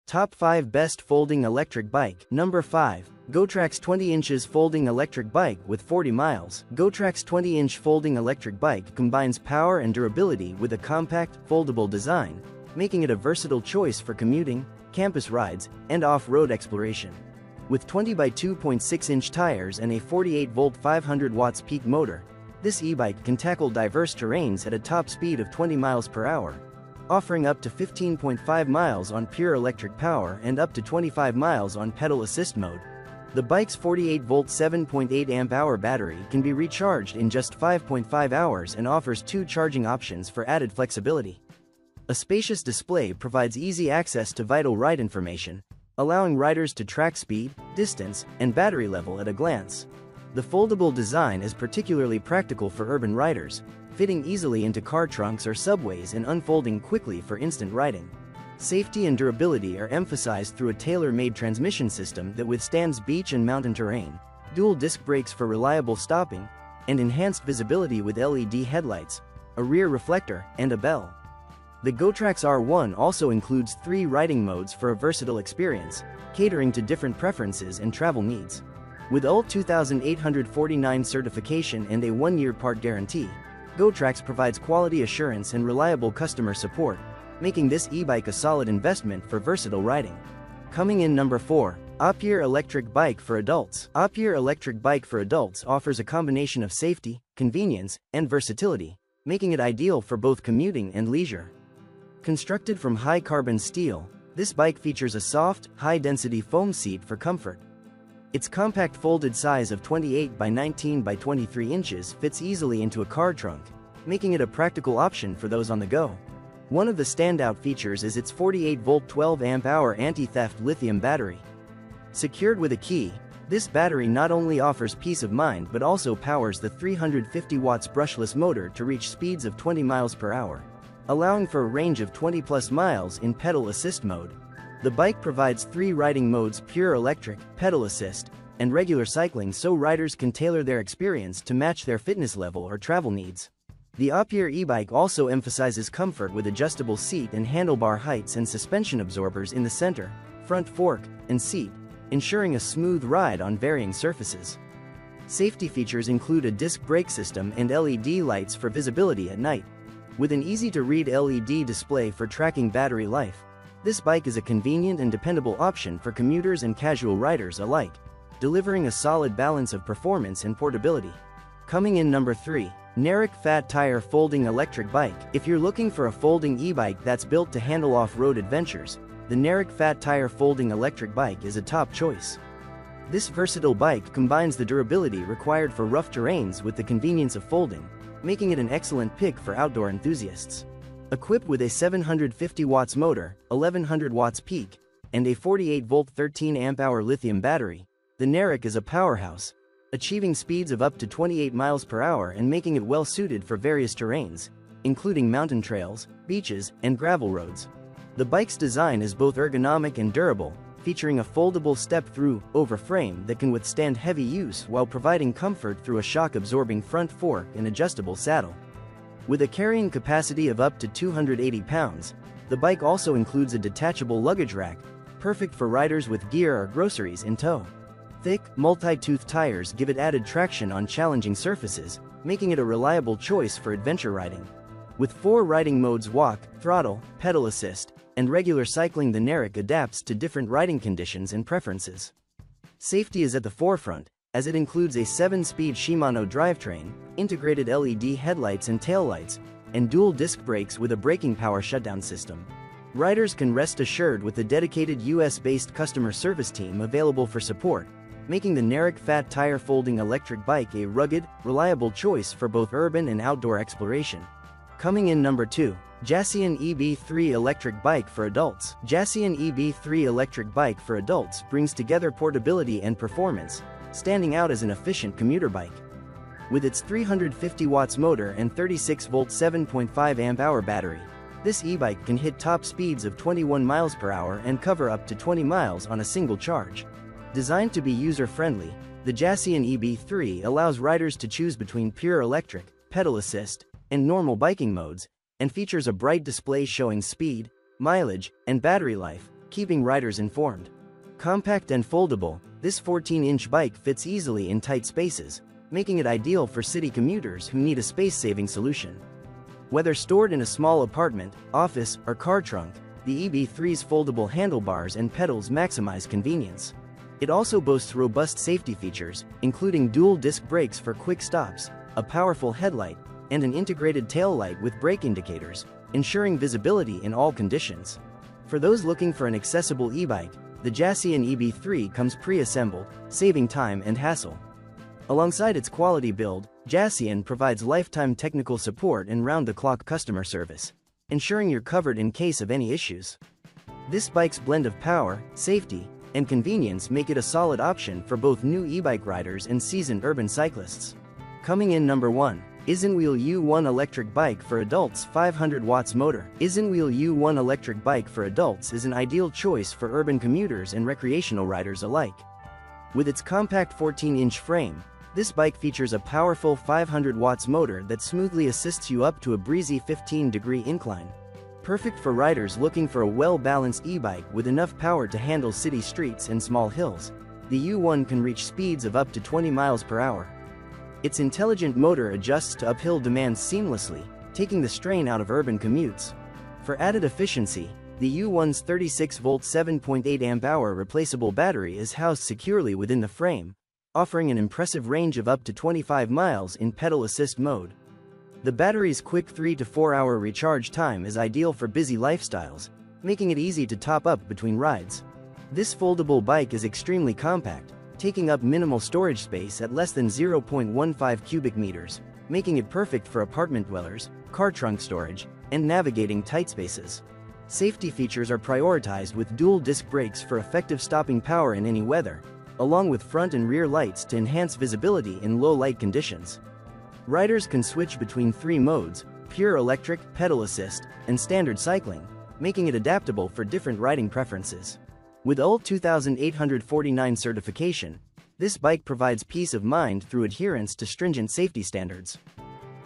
Top 5 Best Folding Electric Bike. Number 5. Gotrax 20 inches Folding Electric Bike with 40 miles. Gotrax 20-inch folding electric bike combines power and durability with a compact, foldable design, making it a versatile choice for commuting, campus rides, and off-road exploration. With 20 by 2.6-inch tires and a 48-volt 500 watts peak motor, this e-bike can tackle diverse terrains at a top speed of 20 miles per hour, offering up to 15.5 miles on pure electric power and up to 25 miles on pedal assist mode. The bike's 48-volt 7.8 amp-hour battery can be recharged in just 5.5 hours and offers 2 charging options for added flexibility. A spacious display provides easy access to vital ride information, allowing riders to track speed, distance, and battery level at a glance. The foldable design is particularly practical for urban riders, fitting easily into car trunks or subways and unfolding quickly for instant riding. Safety and durability are emphasized through a tailor-made transmission system that withstands beach and mountain terrain, dual disc brakes for reliable stopping, and enhanced visibility with LED headlights, a rear reflector, and a bell. The Gotrax R1 also includes 3 riding modes for a versatile experience, catering to different preferences and travel needs. With UL 2849 certification and a 1-year part guarantee, Gotrax provides quality assurance and reliable customer support, making this e-bike a solid investment for versatile riding. Coming in number 4. Apyear Electric Bike for Adults. Apyear Electric Bike for Adults offers a combination of safety, convenience, and versatility, making it ideal for both commuting and leisure. Constructed from high-carbon steel, this bike features a soft, high-density foam seat for comfort. Its compact folded size of 28 by 19 by 23 inches fits easily into a car trunk, making it a practical option for those on the go. One of the standout features is its 48-volt 12 amp-hour anti-theft lithium battery. Secured with a key, this battery not only offers peace of mind but also powers the 350 watts brushless motor to reach speeds of 20 miles per hour, allowing for a range of 20+ miles in pedal assist mode. The bike provides 3 riding modes: pure electric, pedal assist, and regular cycling, so riders can tailor their experience to match their fitness level or travel needs. The Apyear e-bike also emphasizes comfort with adjustable seat and handlebar heights and suspension absorbers in the center, front fork, and seat, ensuring a smooth ride on varying surfaces. Safety features include a disc brake system and LED lights for visibility at night. With an easy-to-read LED display for tracking battery life, this bike is a convenient and dependable option for commuters and casual riders alike, delivering a solid balance of performance and portability. Coming in number 3. Narrak Fat Tire Folding Electric Bike. If you're looking for a folding e-bike that's built to handle off-road adventures, the Narrak Fat Tire Folding Electric Bike is a top choice. This versatile bike combines the durability required for rough terrains with the convenience of folding, making it an excellent pick for outdoor enthusiasts. Equipped with a 750 watts motor, 1100 watts peak, and a 48-volt 13 amp-hour lithium battery, the Narrak is a powerhouse, achieving speeds of up to 28 miles per hour and making it well-suited for various terrains, including mountain trails, beaches, and gravel roads. The bike's design is both ergonomic and durable, featuring a foldable step-through over frame that can withstand heavy use while providing comfort through a shock-absorbing front fork and adjustable saddle. With a carrying capacity of up to 280 pounds, the bike also includes a detachable luggage rack, perfect for riders with gear or groceries in tow. Thick, multi-tooth tires give it added traction on challenging surfaces, making it a reliable choice for adventure riding. With 4 riding modes: walk, throttle, pedal assist, and regular cycling, the Narrak adapts to different riding conditions and preferences. Safety is at the forefront, as it includes a 7-speed Shimano drivetrain, integrated LED headlights and taillights, and dual disc brakes with a braking power shutdown system. Riders can rest assured with the dedicated US-based customer service team available for support, making the Narrak Fat Tire Folding Electric Bike a rugged, reliable choice for both urban and outdoor exploration. Coming in number 2. Jasion EB3 Electric Bike for Adults. Jasion EB3 Electric Bike for Adults brings together portability and performance, standing out as an efficient commuter bike. With its 350 watts motor and 36-volt 7.5 amp-hour battery, this e-bike can hit top speeds of 21 miles per hour and cover up to 20 miles on a single charge. Designed to be user-friendly, the Jasion EB3 allows riders to choose between pure electric, pedal assist, and normal biking modes, and features a bright display showing speed, mileage, and battery life, keeping riders informed. Compact and foldable, this 14-inch bike fits easily in tight spaces, making it ideal for city commuters who need a space-saving solution. Whether stored in a small apartment, office, or car trunk, the EB3's foldable handlebars and pedals maximize convenience. It also boasts robust safety features, including dual-disc brakes for quick stops, a powerful headlight, and an integrated taillight with brake indicators, ensuring visibility in all conditions. For those looking for an accessible e-bike, the Jasion EB3 comes pre-assembled, saving time and hassle. Alongside its quality build, Jasion provides lifetime technical support and round-the-clock customer service, ensuring you're covered in case of any issues. This bike's blend of power, safety, and convenience make it a solid option for both new e-bike riders and seasoned urban cyclists. Coming in number 1. isinwheel U1 Electric Bike for Adults 500 watts motor. isinwheel U1 Electric Bike for Adults is an ideal choice for urban commuters and recreational riders alike. With its compact 14-inch frame, this bike features a powerful 500 watts motor that smoothly assists you up to a breezy 15-degree incline. Perfect for riders looking for a well-balanced e-bike with enough power to handle city streets and small hills, the U1 can reach speeds of up to 20 miles per hour. Its intelligent motor adjusts to uphill demands seamlessly, taking the strain out of urban commutes. For added efficiency, the U1's 36-volt 7.8 amp-hour replaceable battery is housed securely within the frame, offering an impressive range of up to 25 miles in pedal assist mode. The battery's quick 3 to 4 hour recharge time is ideal for busy lifestyles, making it easy to top up between rides. This foldable bike is extremely compact, taking up minimal storage space at less than 0.15 cubic meters, making it perfect for apartment dwellers, car trunk storage, and navigating tight spaces. Safety features are prioritized with dual-disc brakes for effective stopping power in any weather, along with front and rear lights to enhance visibility in low-light conditions. Riders can switch between 3 modes: pure electric, pedal assist, and standard cycling, making it adaptable for different riding preferences. With UL 2849 certification, this bike provides peace of mind through adherence to stringent safety standards.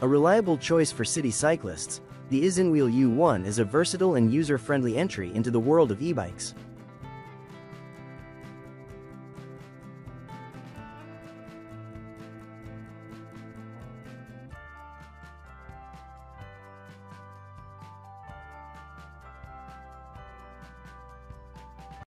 A reliable choice for city cyclists, the isinwheel U1 is a versatile and user-friendly entry into the world of e-bikes.